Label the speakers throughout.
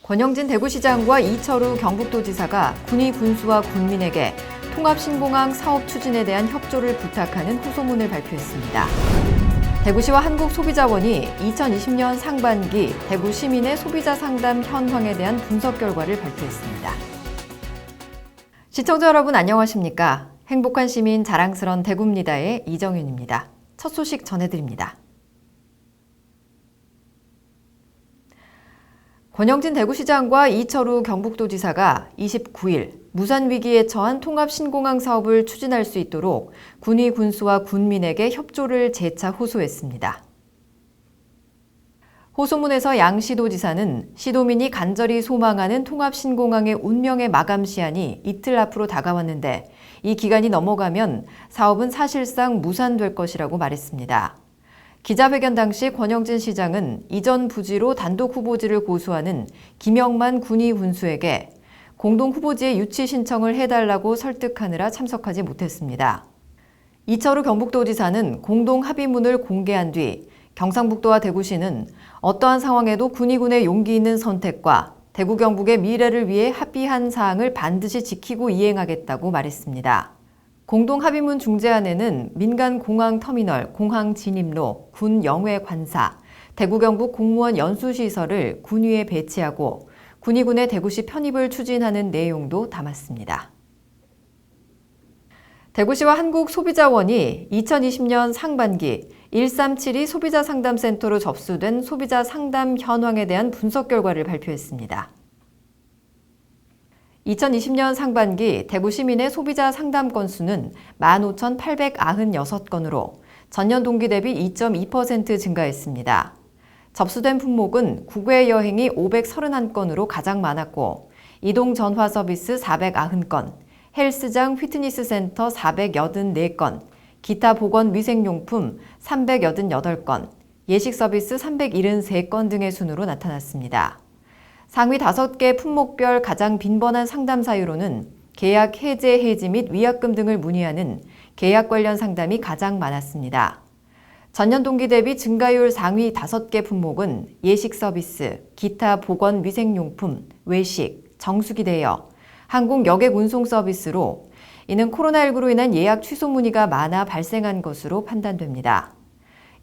Speaker 1: 권영진 대구시장과 이철우 경북도지사가 군위 군수와 군민에게 통합신공항 사업 추진에 대한 협조를 부탁하는 호소문을 발표했습니다. 대구시와 한국소비자원이 2020년 상반기 대구 시민의 소비자 상담 현황에 대한 분석 결과를 발표했습니다. 시청자 여러분 안녕하십니까? 행복한 시민 자랑스런 대구입니다의 이정윤입니다. 첫 소식 전해드립니다. 권영진 대구시장과 이철우 경북도지사가 29일 무산위기에 처한 통합신공항 사업을 추진할 수 있도록 군위 군수와 군민에게 협조를 재차 호소했습니다. 호소문에서 양 시도지사는 시도민이 간절히 소망하는 통합신공항의 운명의 마감 시한이 이틀 앞으로 다가왔는데 이 기간이 넘어가면 사업은 사실상 무산될 것이라고 말했습니다. 기자회견 당시 권영진 시장은 이전 부지로 단독 후보지를 고수하는 김영만 군위 군수에게 공동 후보지의 유치 신청을 해달라고 설득하느라 참석하지 못했습니다. 이철우 경북도지사는 공동 합의문을 공개한 뒤 경상북도와 대구시는 어떠한 상황에도 군위군의 용기 있는 선택과 대구 경북의 미래를 위해 합의한 사항을 반드시 지키고 이행하겠다고 말했습니다. 공동 합의문 중재안에는 민간 공항 터미널, 공항 진입로, 군 영외 관사, 대구 경북 공무원 연수시설을 군위에 배치하고 군위군의 대구시 편입을 추진하는 내용도 담았습니다. 대구시와 한국소비자원이 2020년 상반기 137이 소비자 상담센터로 접수된 소비자 상담 현황에 대한 분석 결과를 발표했습니다. 2020년 상반기 대구 시민의 소비자 상담 건수는 15,896건으로 전년 동기 대비 2.2% 증가했습니다. 접수된 품목은 국외 여행이 531건으로 가장 많았고 이동 전화 서비스 490건, 헬스장 피트니스 센터 484건, 기타 보건 위생용품 388건, 예식 서비스 373건 등의 순으로 나타났습니다. 상위 5개 품목별 가장 빈번한 상담 사유로는 계약 해제, 해지 및 위약금 등을 문의하는 계약 관련 상담이 가장 많았습니다. 전년 동기 대비 증가율 상위 5개 품목은 예식 서비스, 기타 보건 위생용품, 외식, 정수기 대여, 항공 여객 운송 서비스로 이는 코로나19로 인한 예약 취소 문의가 많아 발생한 것으로 판단됩니다.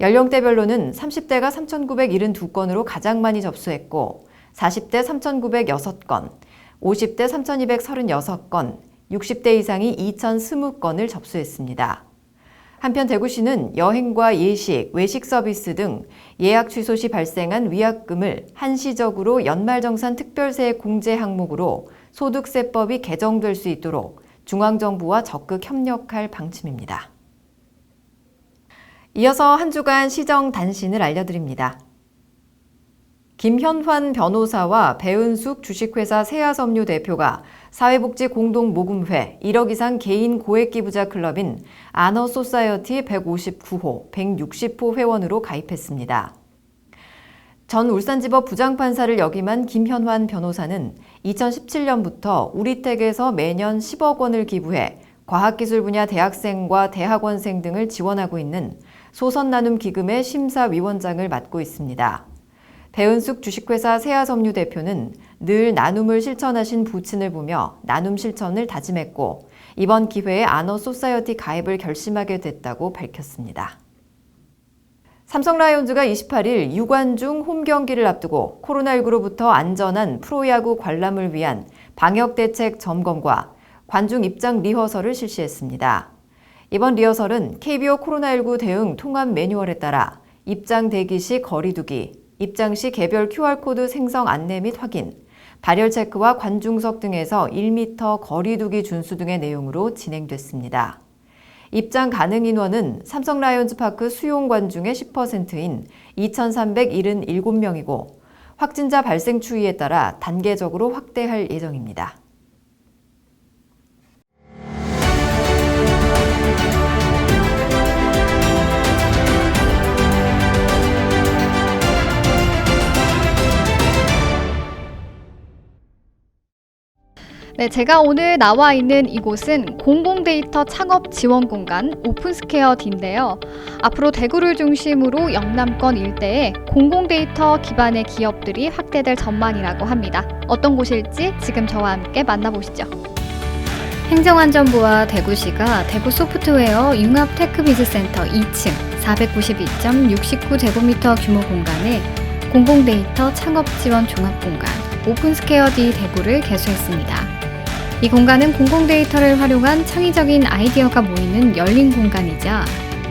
Speaker 1: 연령대별로는 30대가 3,972건으로 가장 많이 접수했고 40대 3,906건, 50대 3,236건, 60대 이상이 2,020건을 접수했습니다. 한편 대구시는 여행과 예식, 외식 서비스 등 예약 취소 시 발생한 위약금을 한시적으로 연말정산 특별세 공제 항목으로 소득세법이 개정될 수 있도록 중앙정부와 적극 협력할 방침입니다. 이어서 한 주간 시정 단신을 알려드립니다. 김현환 변호사와 배은숙 주식회사 세아섬유 대표가 사회복지공동모금회 1억 이상 개인 고액기부자 클럽인 아너소사이어티 159호, 160호 회원으로 가입했습니다. 전 울산지법 부장판사를 역임한 김현환 변호사는 2017년부터 우리택에서 매년 10억 원을 기부해 과학기술 분야 대학생과 대학원생 등을 지원하고 있는 소선나눔 기금의 심사위원장을 맡고 있습니다. 배은숙 주식회사 세아섬유 대표는 늘 나눔을 실천하신 부친을 보며 나눔 실천을 다짐했고 이번 기회에 아너소사이어티 가입을 결심하게 됐다고 밝혔습니다. 삼성라이온즈가 28일 유관중 홈 경기를 앞두고 코로나19로부터 안전한 프로야구 관람을 위한 방역대책 점검과 관중 입장 리허설을 실시했습니다. 이번 리허설은 KBO 코로나19 대응 통합 매뉴얼에 따라 입장 대기 시 거리 두기, 입장 시 개별 QR코드 생성 안내 및 확인, 발열 체크와 관중석 등에서 1m 거리 두기 준수 등의 내용으로 진행됐습니다. 입장 가능 인원은 삼성 라이온즈 파크 수용 관중의 10%인 2,377명이고 확진자 발생 추이에 따라 단계적으로 확대할 예정입니다.
Speaker 2: 네, 제가 오늘 나와 있는 이곳은 공공데이터 창업 지원 공간 오픈스퀘어 D인데요. 앞으로 대구를 중심으로 영남권 일대에 공공데이터 기반의 기업들이 확대될 전망이라고 합니다. 어떤 곳일지 지금 저와 함께 만나보시죠. 행정안전부와 대구시가 대구 소프트웨어 융합 테크비즈센터 2층 492.69제곱미터 규모 공간에 공공데이터 창업 지원 종합공간 오픈스퀘어 D 대구를 개소했습니다. 이 공간은 공공데이터를 활용한 창의적인 아이디어가 모이는 열린 공간이자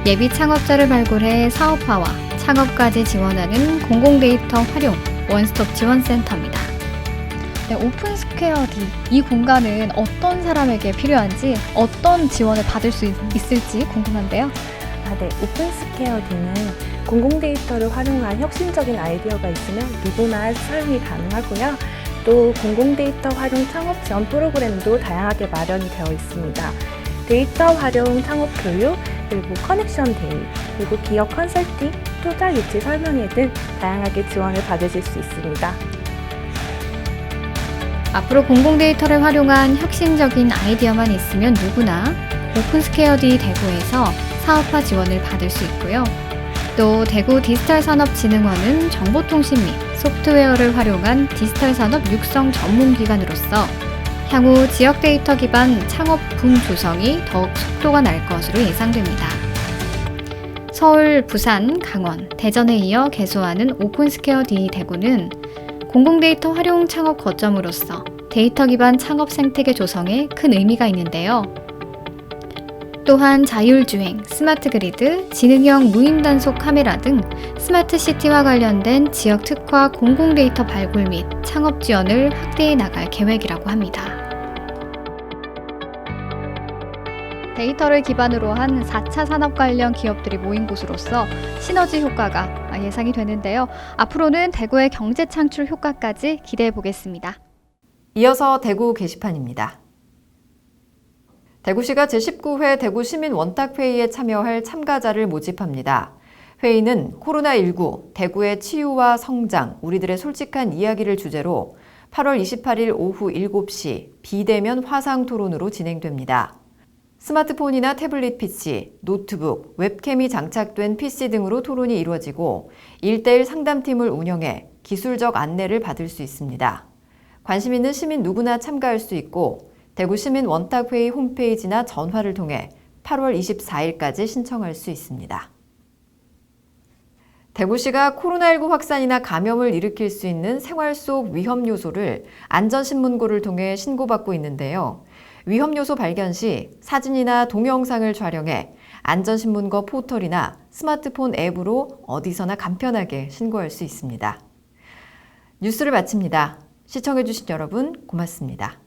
Speaker 2: 예비 창업자를 발굴해 사업화와 창업까지 지원하는 공공데이터 활용 원스톱 지원센터입니다. 네, 오픈스퀘어 D, 이 공간은 어떤 사람에게 필요한지 어떤 지원을 받을 수 있을지 궁금한데요.
Speaker 3: 네, 오픈스퀘어 D는 공공데이터를 활용한 혁신적인 아이디어가 있으면 누구나 사용이 가능하고요. 또 공공데이터 활용 창업 지원 프로그램도 다양하게 마련이 되어 있습니다. 데이터 활용 창업 교육, 그리고 커넥션 데이, 그리고 기업 컨설팅, 투자 유치 설명회 등 다양하게 지원을 받으실 수 있습니다.
Speaker 2: 앞으로 공공데이터를 활용한 혁신적인 아이디어만 있으면 누구나 오픈스퀘어 D 대구에서 사업화 지원을 받을 수 있고요. 또 대구 디지털산업진흥원은 정보통신 및 소프트웨어를 활용한 디지털 산업 육성 전문기관으로서 향후 지역 데이터 기반 창업 붐 조성이 더욱 속도가 날 것으로 예상됩니다. 서울, 부산, 강원, 대전에 이어 개소하는 오픈스퀘어 D 대구는 공공데이터 활용 창업 거점으로서 데이터 기반 창업 생태계 조성에 큰 의미가 있는데요. 또한 자율주행, 스마트 그리드, 지능형 무인 단속 카메라 등 스마트 시티와 관련된 지역 특화 공공데이터 발굴 및 창업 지원을 확대해 나갈 계획이라고 합니다. 데이터를 기반으로 한 4차 산업 관련 기업들이 모인 곳으로서 시너지 효과가 예상이 되는데요. 앞으로는 대구의 경제 창출 효과까지 기대해 보겠습니다.
Speaker 1: 이어서 대구 게시판입니다. 대구시가 제19회 대구시민 원탁회의에 참여할 참가자를 모집합니다. 회의는 코로나19, 대구의 치유와 성장, 우리들의 솔직한 이야기를 주제로 8월 28일 오후 7시 비대면 화상 토론으로 진행됩니다. 스마트폰이나 태블릿 PC, 노트북, 웹캠이 장착된 PC 등으로 토론이 이루어지고 1:1 상담팀을 운영해 기술적 안내를 받을 수 있습니다. 관심 있는 시민 누구나 참가할 수 있고 대구시민 원탁회의 홈페이지나 전화를 통해 8월 24일까지 신청할 수 있습니다. 대구시가 코로나19 확산이나 감염을 일으킬 수 있는 생활 속 위험 요소를 안전신문고를 통해 신고받고 있는데요. 위험 요소 발견 시 사진이나 동영상을 촬영해 안전신문고 포털이나 스마트폰 앱으로 어디서나 간편하게 신고할 수 있습니다. 뉴스를 마칩니다. 시청해주신 여러분 고맙습니다.